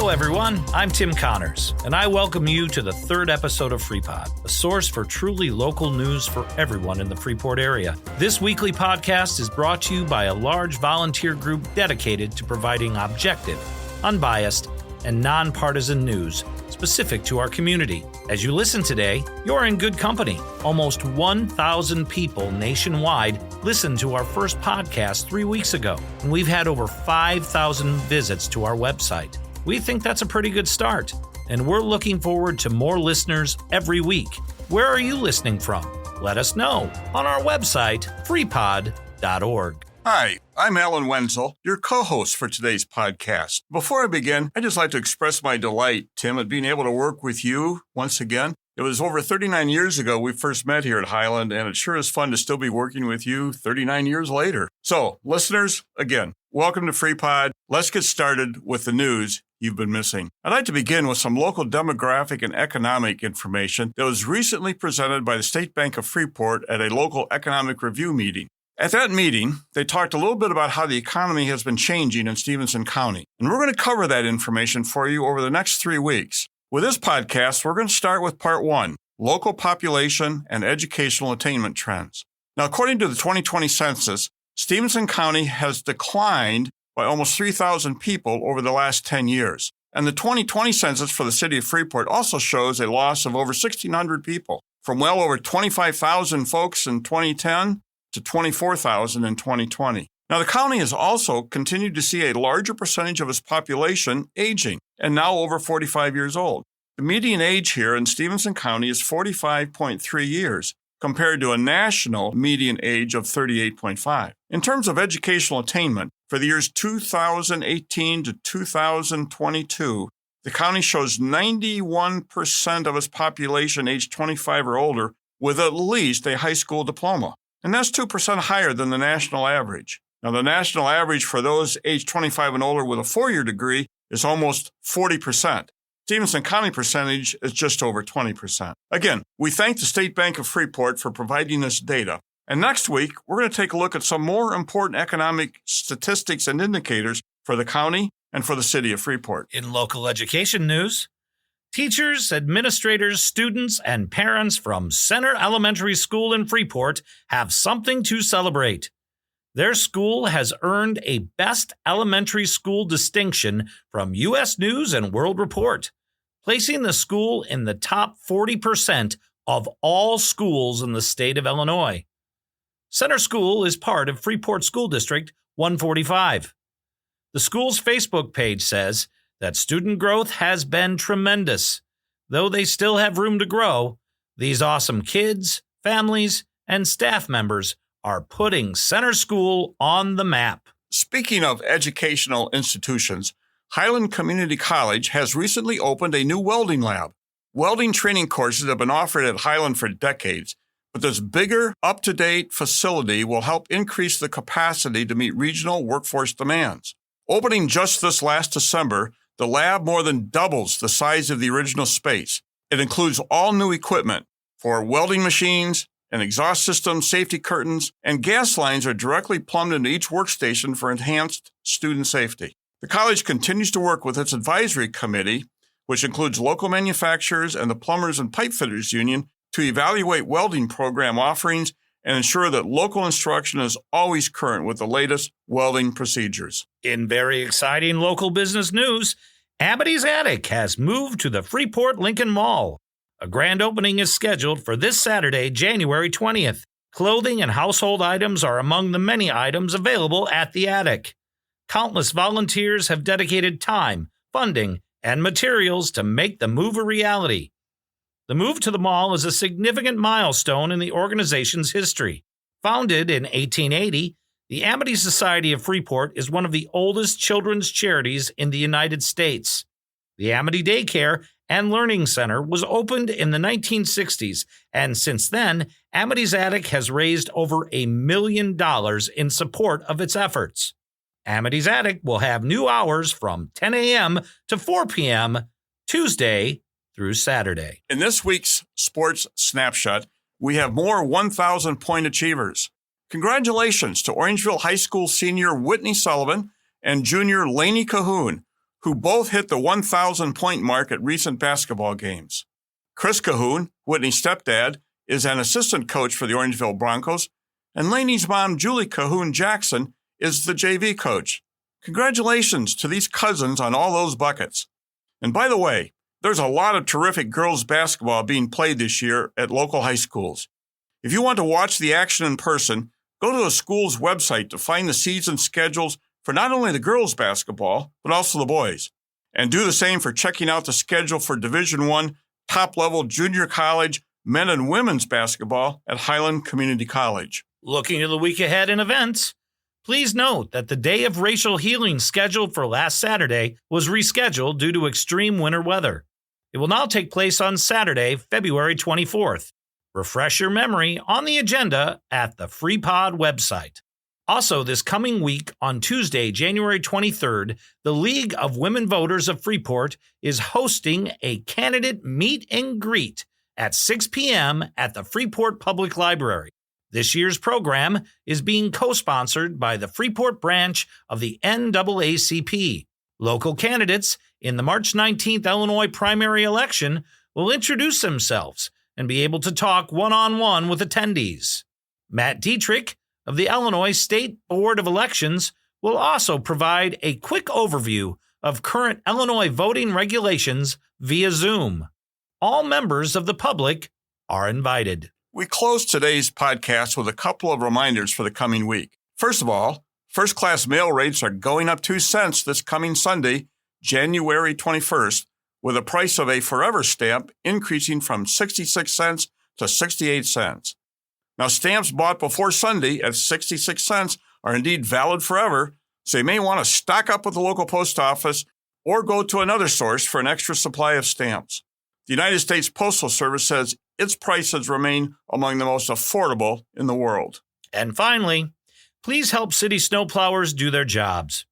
Hello, everyone. I'm Tim Connors, and I welcome you to the third episode of Freeport, a source for truly local news for everyone in the Freeport area. This weekly podcast is brought to you by a large volunteer group dedicated to providing objective, unbiased, and nonpartisan news specific to our community. As you listen today, you're in good company. Almost 1,000 people nationwide listened to our first podcast 3 weeks ago, and we've had over 5,000 visits to our website. We think that's a pretty good start, and we're looking forward to more listeners every week. Where are you listening from? Let us know on our website, freepod.org. Hi, I'm Alan Wenzel, your co-host for today's podcast. Before I begin, I'd just like to express my delight, Tim, at being able to work with you once again. It was over 39 years ago we first met here at Highland, and it sure is fun to still be working with you 39 years later. So, listeners, again, welcome to Freepod. Let's get started with the news you've been missing. I'd like to begin with some local demographic and economic information that was recently presented by the State Bank of Freeport at a local economic review meeting. At that meeting, they talked a little bit about how the economy has been changing in Stevenson County, and we're going to cover that information for you over the next 3 weeks. With this podcast, we're going to start with part 1, local population and educational attainment trends. Now, according to the 2020 census, Stevenson County has declined by almost 3,000 people over the last 10 years. And the 2020 census for the city of Freeport also shows a loss of over 1,600 people, from well over 25,000 folks in 2010 to 24,000 in 2020. Now, the county has also continued to see a larger percentage of its population aging, and now over 45 years old. The median age here in Stevenson County is 45.3 years, compared to a national median age of 38.5. In terms of educational attainment, for the years 2018 to 2022, the county shows 91% of its population aged 25 or older with at least a high school diploma. And that's 2% higher than the national average. Now, the national average for those aged 25 and older with a 4-year degree is almost 40%. Stevenson County percentage is just over 20%. Again, we thank the State Bank of Freeport for providing this data. And next week, we're going to take a look at some more important economic statistics and indicators for the county and for the city of Freeport. In local education news, teachers, administrators, students, and parents from Center Elementary School in Freeport have something to celebrate. Their school has earned a Best Elementary School distinction from U.S. News and World Report, placing the school in the top 40% of all schools in the state of Illinois. Center School is part of Freeport School District 145. The school's Facebook page says that student growth has been tremendous. Though they still have room to grow, these awesome kids, families, and staff members are putting Center School on the map. Speaking of educational institutions, Highland Community College has recently opened a new welding lab. Welding training courses have been offered at Highland for decades, but this bigger, up-to-date facility will help increase the capacity to meet regional workforce demands. Opening just this last December, the lab more than doubles the size of the original space. It includes all new equipment for welding machines, an exhaust system, safety curtains, and gas lines are directly plumbed into each workstation for enhanced student safety. The college continues to work with its advisory committee, which includes local manufacturers and the Plumbers and Pipe Fitters Union, to evaluate welding program offerings and ensure that local instruction is always current with the latest welding procedures. In very exciting local business news, Amity's Attic has moved to the Freeport Lincoln Mall. A grand opening is scheduled for this Saturday, January 20th. Clothing and household items are among the many items available at the Attic. Countless volunteers have dedicated time, funding, and materials to make the move a reality. The move to the mall is a significant milestone in the organization's history. Founded in 1880, the Amity Society of Freeport is one of the oldest children's charities in the United States. The Amity Daycare and Learning Center was opened in the 1960s, and since then, Amity's Attic has raised over $1 million in support of its efforts. Amity's Attic will have new hours from 10 a.m. to 4 p.m. Tuesday through Saturday. In this week's Sports Snapshot, we have more 1,000-point achievers. Congratulations to Orangeville High School senior Whitney Sullivan and junior Lainey Cahoon, who both hit the 1,000-point mark at recent basketball games. Chris Cahoon, Whitney's stepdad, is an assistant coach for the Orangeville Broncos, and Laney's mom, Julie Cahoon Jackson, is the JV coach. Congratulations to these cousins on all those buckets. And by the way, there's a lot of terrific girls basketball being played this year at local high schools. If you want to watch the action in person, go to a school's website to find the season schedules for not only the girls basketball, but also the boys. And do the same for checking out the schedule for Division I top-level junior college men and women's basketball at Highland Community College. Looking to the week ahead in events, please note that the Day of Racial Healing scheduled for last Saturday was rescheduled due to extreme winter weather. It will now take place on Saturday, February 24th. Refresh your memory on the agenda at the FreePod website. Also, this coming week on Tuesday, January 23rd, the League of Women Voters of Freeport is hosting a candidate meet and greet at 6 p.m. at the Freeport Public Library. This year's program is being co-sponsored by the Freeport branch of the NAACP. Local candidates in the March 19th Illinois primary election will introduce themselves and be able to talk one-on-one with attendees. Matt Dietrich of the Illinois State Board of Elections will also provide a quick overview of current Illinois voting regulations via Zoom. All members of the public are invited. We close today's podcast with a couple of reminders for the coming week. First of all, first-class mail rates are going up 2 cents this coming Sunday, January 21st, with the price of a Forever stamp increasing from 66 cents to 68 cents. Now, stamps bought before Sunday at 66 cents are indeed valid forever, so you may want to stock up with the local post office or go to another source for an extra supply of stamps. The United States Postal Service says its prices remain among the most affordable in the world. And finally, please help city snowplowers do their jobs.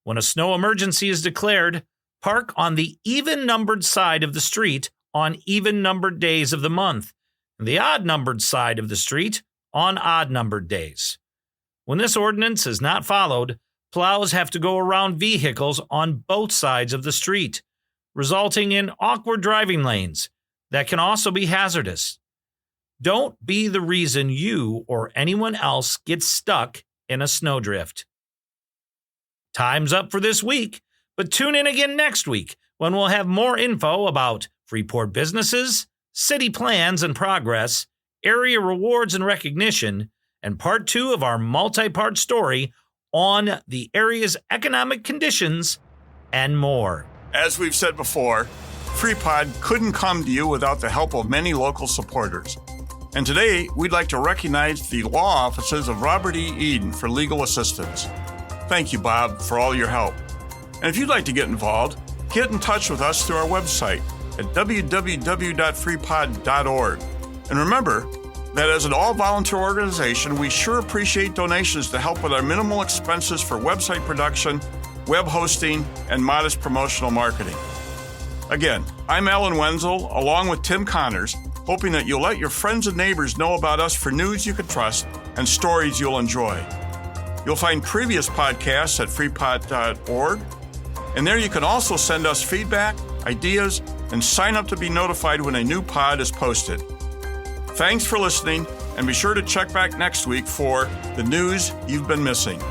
When a snow emergency is declared, park on the even-numbered side of the street on even-numbered days of the month, and the odd-numbered side of the street on odd-numbered days. When this ordinance is not followed, plows have to go around vehicles on both sides of the street, resulting in awkward driving lanes that can also be hazardous. Don't be the reason you or anyone else gets stuck in a snowdrift. Time's up for this week, but tune in again next week when we'll have more info about Freeport businesses, city plans and progress, area rewards and recognition, and part 2 of our multi-part story on the area's economic conditions and more. As we've said before, FreePod couldn't come to you without the help of many local supporters. And today, we'd like to recognize the law offices of Robert E. Eden for legal assistance. Thank you, Bob, for all your help. And if you'd like to get involved, get in touch with us through our website at www.freepod.org. And remember that as an all-volunteer organization, we sure appreciate donations to help with our minimal expenses for website production, web hosting, and modest promotional marketing. Again, I'm Alan Wenzel, along with Tim Connors, hoping that you'll let your friends and neighbors know about us for news you can trust and stories you'll enjoy. You'll find previous podcasts at freepod.org, and there you can also send us feedback, ideas, and sign up to be notified when a new pod is posted. Thanks for listening, and be sure to check back next week for the news you've been missing.